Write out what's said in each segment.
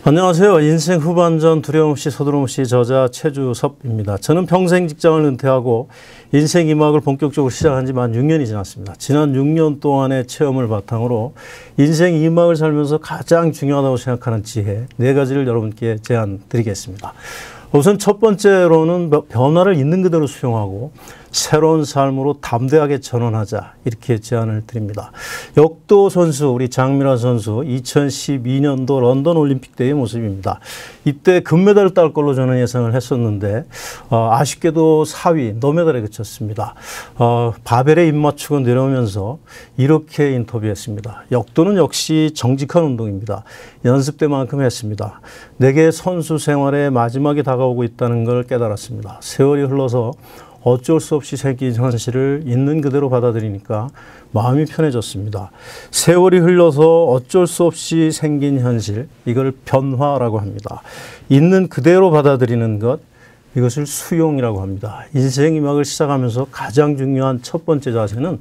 안녕하세요. 인생 후반전 두려움 없이 서두름 없이 저자 최주섭입니다. 저는 평생 직장을 은퇴하고 인생 이막을 본격적으로 시작한 지 만 6년이 지났습니다. 지난 6년 동안의 체험을 바탕으로 인생 이막을 살면서 가장 중요하다고 생각하는 지혜 4가지를 여러분께 제안 드리겠습니다. 우선 첫 번째로는 변화를 있는 그대로 수용하고 새로운 삶으로 담대하게 전환하자, 이렇게 제안을 드립니다. 역도 선수 우리 장미란 선수 2012년도 런던 올림픽 때의 모습입니다. 이때 금메달을 딸 걸로 저는 예상을 했었는데 아쉽게도 4위 노메달에 그쳤습니다. 바벨에 입 맞추고 내려오면서 이렇게 인터뷰했습니다. 역도는 역시 정직한 운동입니다. 연습 때만큼 했습니다. 내게 선수 생활의 마지막이 다가오고 있다는 걸 깨달았습니다. 세월이 흘러서 어쩔 수 없이 생긴 현실을 있는 그대로 받아들이니까 마음이 편해졌습니다. 세월이 흘러서 어쩔 수 없이 생긴 현실, 이걸 변화라고 합니다. 있는 그대로 받아들이는 것, 이것을 수용이라고 합니다. 인생 이막을 시작하면서 가장 중요한 첫 번째 자세는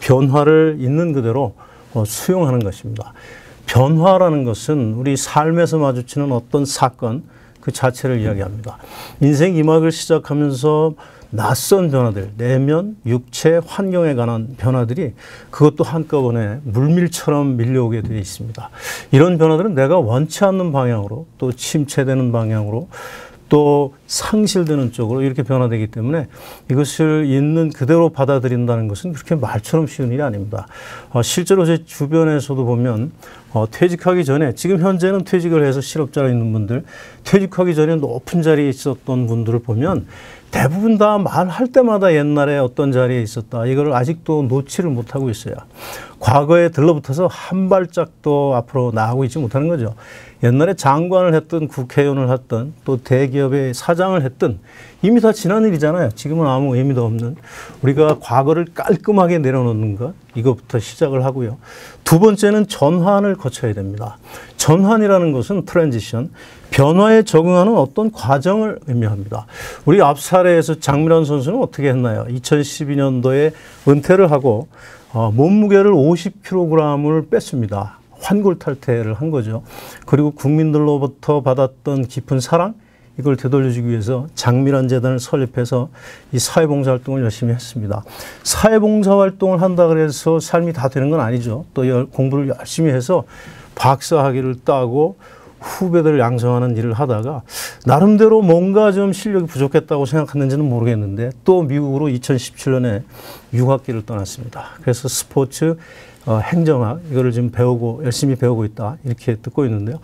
변화를 있는 그대로 수용하는 것입니다. 변화라는 것은 우리 삶에서 마주치는 어떤 사건 그 자체를 이야기합니다. 인생 이막을 시작하면서 낯선 변화들, 내면, 육체, 환경에 관한 변화들이 그것도 한꺼번에 물밀처럼 밀려오게 되어 있습니다. 이런 변화들은 내가 원치 않는 방향으로, 또 침체되는 방향으로, 또 상실되는 쪽으로 이렇게 변화되기 때문에 이것을 있는 그대로 받아들인다는 것은 그렇게 말처럼 쉬운 일이 아닙니다. 실제로 제 주변에서도 보면 퇴직하기 전에, 지금 현재는 퇴직을 해서 실업자로 있는 분들, 퇴직하기 전에 높은 자리에 있었던 분들을 보면 대부분 다 말할 때마다 옛날에 어떤 자리에 있었다, 이걸 아직도 놓지를 못하고 있어요. 과거에 들러붙어서 한 발짝도 앞으로 나가고 있지 못하는 거죠. 옛날에 장관을 했든 국회의원을 했든 또 대기업의 사장을 했든 이미 다 지난 일이잖아요. 지금은 아무 의미도 없는, 우리가 과거를 깔끔하게 내려놓는 것, 이것부터 시작을 하고요. 두 번째는 전환을 거쳐야 됩니다. 전환이라는 것은 트랜지션, 변화에 적응하는 어떤 과정을 의미합니다. 우리 앞 사례에서 장미란 선수는 어떻게 했나요? 2012년도에 은퇴를 하고 몸무게를 50kg을 뺐습니다. 환골탈태를 한 거죠. 그리고 국민들로부터 받았던 깊은 사랑, 이걸 되돌려주기 위해서 장미란 재단을 설립해서 이 사회봉사활동을 열심히 했습니다. 사회봉사활동을 한다고 해서 삶이 다 되는 건 아니죠. 또 공부를 열심히 해서 박사학위를 따고 후배들을 양성하는 일을 하다가 나름대로 뭔가 좀 실력이 부족했다고 생각했는지는 모르겠는데 또 미국으로 2017년에 유학기를 떠났습니다. 그래서 스포츠, 행정학, 이거를 지금 배우고 열심히 배우고 있다, 이렇게 듣고 있는데요.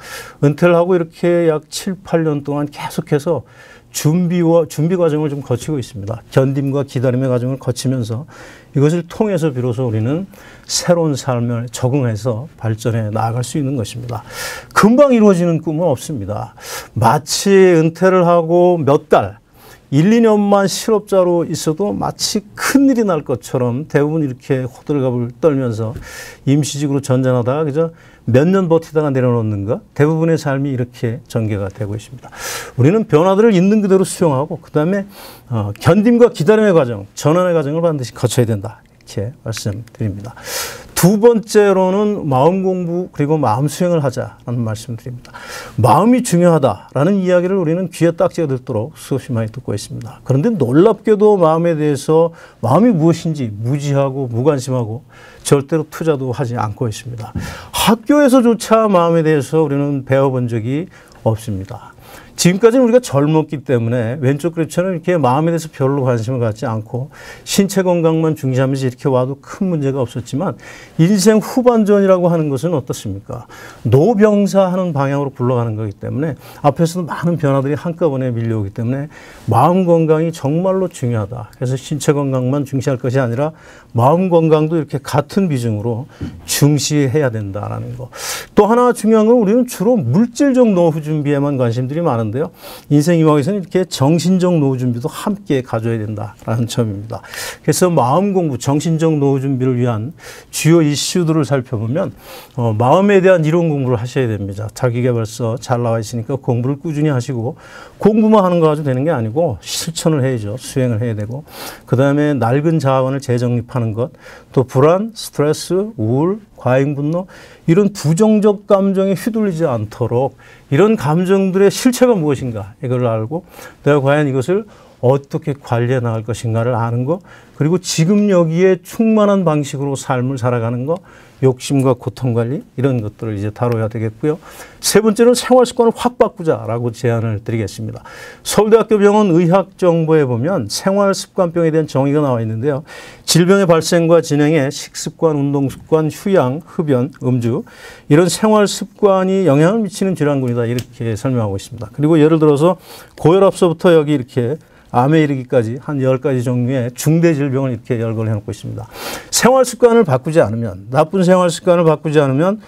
은퇴를 하고 이렇게 약 7, 8년 동안 계속해서 준비 과정을 좀 거치고 있습니다. 견딤과 기다림의 과정을 거치면서 이것을 통해서 비로소 우리는 새로운 삶을 적응해서 발전해 나아갈 수 있는 것입니다. 금방 이루어지는 꿈은 없습니다. 마치 은퇴를 하고 몇 달, 1, 2년만 실업자로 있어도 마치 큰일이 날 것처럼 대부분 이렇게 호들갑을 떨면서 임시직으로 전전하다가 그저 몇 년 버티다가 내려놓는 것, 대부분의 삶이 이렇게 전개가 되고 있습니다. 우리는 변화들을 있는 그대로 수용하고 그 다음에 견딤과 기다림의 과정, 전환의 과정을 반드시 거쳐야 된다, 이렇게 말씀드립니다. 두 번째로는 마음 공부 그리고 마음 수행을 하자라는 말씀드립니다. 마음이 중요하다라는 이야기를 우리는 귀에 딱지가 들도록 수없이 많이 듣고 있습니다. 그런데 놀랍게도 마음에 대해서 마음이 무엇인지 무지하고 무관심하고 절대로 투자도 하지 않고 있습니다. 학교에서조차 마음에 대해서 우리는 배워본 적이 없습니다. 지금까지는 우리가 젊었기 때문에 왼쪽 그립처럼 이렇게 마음에 대해서 별로 관심을 갖지 않고 신체 건강만 중시하면서 이렇게 와도 큰 문제가 없었지만 인생 후반전이라고 하는 것은 어떻습니까? 노병사하는 방향으로 굴러가는 거기 때문에 앞에서도 많은 변화들이 한꺼번에 밀려오기 때문에 마음 건강이 정말로 중요하다. 그래서 신체 건강만 중시할 것이 아니라 마음 건강도 이렇게 같은 비중으로 중시해야 된다는 거. 또 하나 중요한 건 우리는 주로 물질적 노후 준비에만 관심들이 많은데 인생 이막에서는 이렇게 정신적 노후 준비도 함께 가져야 된다라는 점입니다. 그래서 마음 공부, 정신적 노후 준비를 위한 주요 이슈들을 살펴보면 마음에 대한 이론 공부를 하셔야 됩니다. 자기계발서 잘 나와 있으니까 공부를 꾸준히 하시고 공부만 하는 거 가지고 되는 게 아니고 실천을 해야죠. 수행을 해야 되고 그 다음에 낡은 자아관을 재정립하는 것, 또 불안, 스트레스, 우울, 과잉 분노, 이런 부정적 감정에 휘둘리지 않도록 이런 감정들의 실체가 무엇인가 이걸 알고 내가 과연 이것을 어떻게 관리해 나갈 것인가를 아는 거, 그리고 지금 여기에 충만한 방식으로 삶을 살아가는 거, 욕심과 고통 관리 이런 것들을 이제 다뤄야 되겠고요. 세 번째는 생활 습관을 확 바꾸자라고 제안을 드리겠습니다. 서울대학교 병원 의학정보에 보면 생활 습관병에 대한 정의가 나와 있는데요. 질병의 발생과 진행에 식습관, 운동습관, 휴양, 흡연, 음주 이런 생활 습관이 영향을 미치는 질환군이다 이렇게 설명하고 있습니다. 그리고 예를 들어서 고혈압서부터 여기 이렇게 암에 이르기까지 한 10가지 종류의 중대 질병을 이렇게 열거를 해놓고 있습니다. 생활 습관을 바꾸지 않으면, 나쁜 생활 습관을 바꾸지 않으면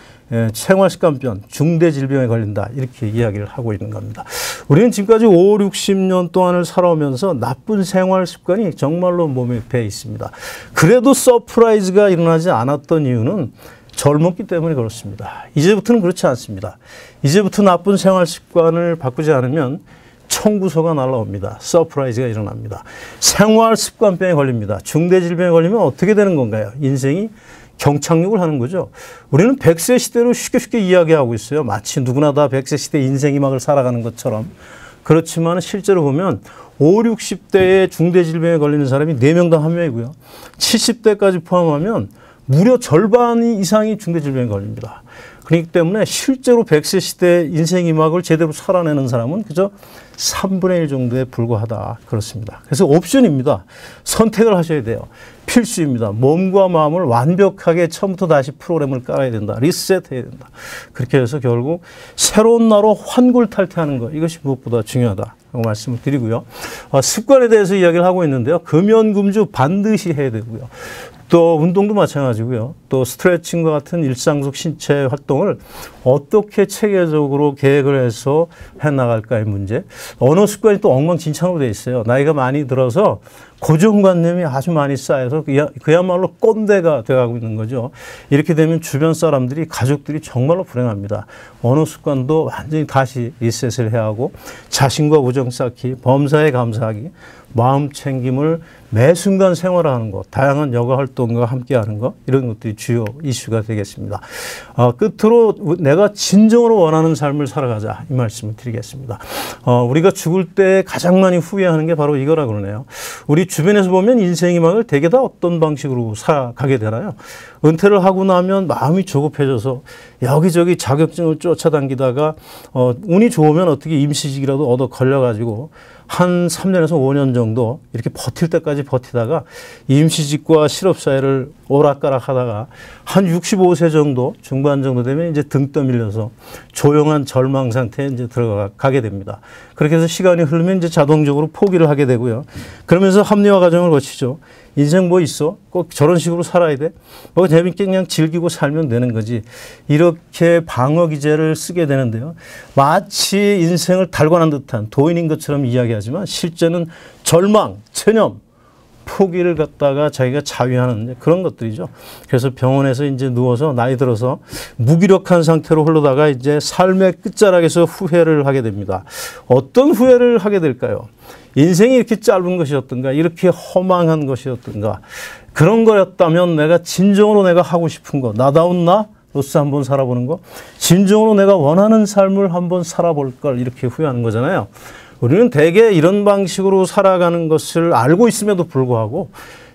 생활 습관병, 중대 질병에 걸린다 이렇게 이야기를 하고 있는 겁니다. 우리는 지금까지 5, 60년 동안을 살아오면서 나쁜 생활 습관이 정말로 몸에 배 있습니다. 그래도 서프라이즈가 일어나지 않았던 이유는 젊었기 때문에 그렇습니다. 이제부터는 그렇지 않습니다. 이제부터 나쁜 생활 습관을 바꾸지 않으면 청구서가 날라옵니다. 서프라이즈가 일어납니다. 생활 습관병에 걸립니다. 중대 질병에 걸리면 어떻게 되는 건가요? 인생이 경착륙을 하는 거죠. 우리는 100세 시대로 쉽게 이야기하고 있어요. 마치 누구나 다 100세 시대 인생이막을 살아가는 것처럼. 그렇지만 실제로 보면 5, 60대에 중대 질병에 걸리는 사람이 4명당 1명이고요. 70대까지 포함하면 무려 절반 이상이 중대 질병에 걸립니다. 그렇기 때문에 실제로 100세 시대 인생이막을 제대로 살아내는 사람은 그저 3분의 1 정도에 불과하다. 그렇습니다. 그래서 옵션입니다. 선택을 하셔야 돼요. 필수입니다. 몸과 마음을 완벽하게 처음부터 다시 프로그램을 깔아야 된다. 리셋해야 된다. 그렇게 해서 결국 새로운 나로 환골탈퇴하는 것, 이것이 무엇보다 중요하다고 말씀을 드리고요. 습관에 대해서 이야기를 하고 있는데요. 금연금주 반드시 해야 되고요. 또 운동도 마찬가지고요. 또 스트레칭과 같은 일상 속 신체 활동을 어떻게 체계적으로 계획을 해서 해나갈까의 문제. 언어 습관이 또 엉망진창으로 되어 있어요. 나이가 많이 들어서 고정관념이 아주 많이 쌓여서 그야말로 꼰대가 되어가고 있는 거죠. 이렇게 되면 주변 사람들이, 가족들이 정말로 불행합니다. 언어 습관도 완전히 다시 리셋을 해야 하고, 자신과 우정 쌓기, 범사에 감사하기, 마음 챙김을 매 순간 생활하는 것, 다양한 여가 활동과 함께하는 것, 이런 것들이 주요 이슈가 되겠습니다. 끝으로 내가 진정으로 원하는 삶을 살아가자, 이 말씀을 드리겠습니다. 우리가 죽을 때 가장 많이 후회하는 게 바로 이거라 그러네요. 우리 주변에서 보면 인생이막을 대개 다 어떤 방식으로 살아가게 되나요? 은퇴를 하고 나면 마음이 조급해져서 여기저기 자격증을 쫓아다니다가 운이 좋으면 어떻게 임시직이라도 얻어 걸려가지고 한 3년에서 5년 정도 이렇게 버틸 때까지 버티다가 임시직과 실업사회를 오락가락 하다가 한 65세 정도, 중반 정도 되면 이제 등 떠밀려서 조용한 절망 상태에 이제 들어가게 됩니다. 그렇게 해서 시간이 흐르면 이제 자동적으로 포기를 하게 되고요. 그러면서 합리화 과정을 거치죠. 인생 뭐 있어? 꼭 저런 식으로 살아야 돼? 뭐 재밌게 그냥 즐기고 살면 되는 거지. 이렇게 방어 기제를 쓰게 되는데요. 마치 인생을 달관한 듯한 도인인 것처럼 이야기하지만 실제는 절망, 체념, 포기를 갖다가 자기가 자위하는 그런 것들이죠. 그래서 병원에서 이제 누워서 나이 들어서 무기력한 상태로 흘러다가 이제 삶의 끝자락에서 후회를 하게 됩니다. 어떤 후회를 하게 될까요? 인생이 이렇게 짧은 것이었던가, 이렇게 허망한 것이었던가, 그런 거였다면 내가 진정으로 내가 하고 싶은 거, 나다운 나로서 한번 살아보는 거, 진정으로 내가 원하는 삶을 한번 살아볼 걸, 이렇게 후회하는 거잖아요. 우리는 대개 이런 방식으로 살아가는 것을 알고 있음에도 불구하고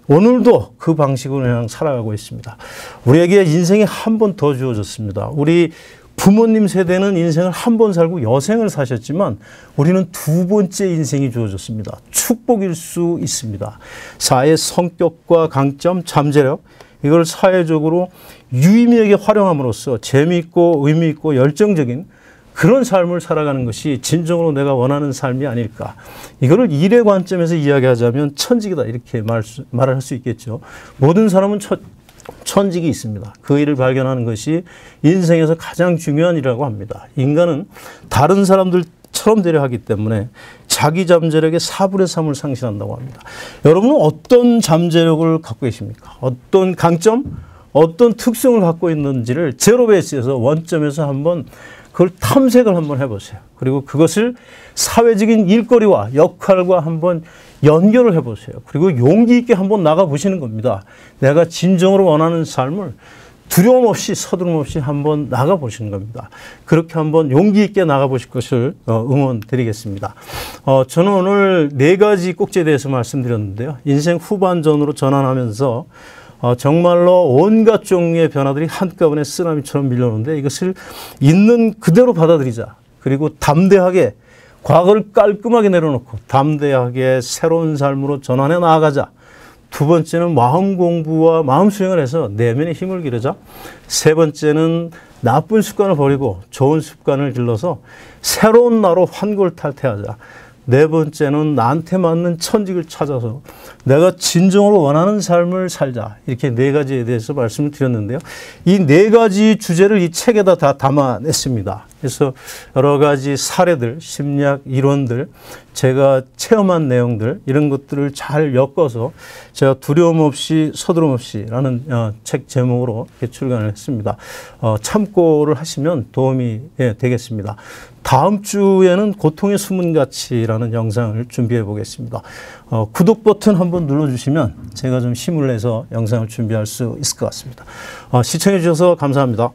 오늘도 그 방식으로 그냥 살아가고 있습니다. 우리에게 인생이 한 번 더 주어졌습니다. 우리 부모님 세대는 인생을 한 번 살고 여생을 사셨지만 우리는 두 번째 인생이 주어졌습니다. 축복일 수 있습니다. 사회의 성격과 강점, 잠재력, 이걸 사회적으로 유의미하게 활용함으로써 재미있고 의미있고 열정적인 그런 삶을 살아가는 것이 진정으로 내가 원하는 삶이 아닐까. 이거를 일의 관점에서 이야기하자면 천직이다, 이렇게 말을 할 수 있겠죠. 모든 사람은 천직이 있습니다. 그 일을 발견하는 것이 인생에서 가장 중요한 일이라고 합니다. 인간은 다른 사람들처럼 되려 하기 때문에 자기 잠재력의 4분의 3을 상실한다고 합니다. 여러분은 어떤 잠재력을 갖고 계십니까? 어떤 강점, 어떤 특성을 갖고 있는지를 제로 베이스에서 원점에서 한번 그걸 탐색을 한번 해보세요. 그리고 그것을 사회적인 일거리와 역할과 한번 연결을 해보세요. 그리고 용기 있게 한번 나가보시는 겁니다. 내가 진정으로 원하는 삶을 두려움 없이 서두름 없이 한번 나가보시는 겁니다. 그렇게 한번 용기 있게 나가보실 것을 응원드리겠습니다. 저는 오늘 4가지 꼭지에 대해서 말씀드렸는데요. 인생 후반전으로 전환하면서 정말로 온갖 종류의 변화들이 한꺼번에 쓰나미처럼 밀려오는데 이것을 있는 그대로 받아들이자. 그리고 담대하게 과거를 깔끔하게 내려놓고 담대하게 새로운 삶으로 전환해 나아가자. 두 번째는 마음 공부와 마음 수행을 해서 내면의 힘을 기르자. 세 번째는 나쁜 습관을 버리고 좋은 습관을 길러서 새로운 나로 환골탈퇴하자. 네 번째는 나한테 맞는 천직을 찾아서 내가 진정으로 원하는 삶을 살자. 이렇게 4가지에 대해서 말씀을 드렸는데요. 이 4가지 주제를 이 책에다 다 담아냈습니다. 그래서 여러 가지 사례들, 심리학 이론들, 제가 체험한 내용들 이런 것들을 잘 엮어서 제가 두려움 없이 서두름 없이라는 책 제목으로 출간을 했습니다. 참고를 하시면 도움이 되겠습니다. 다음 주에는 고통의 숨은 가치라는 영상을 준비해 보겠습니다. 구독 버튼 한번 눌러주시면 제가 좀 힘을 내서 영상을 준비할 수 있을 것 같습니다. 시청해 주셔서 감사합니다.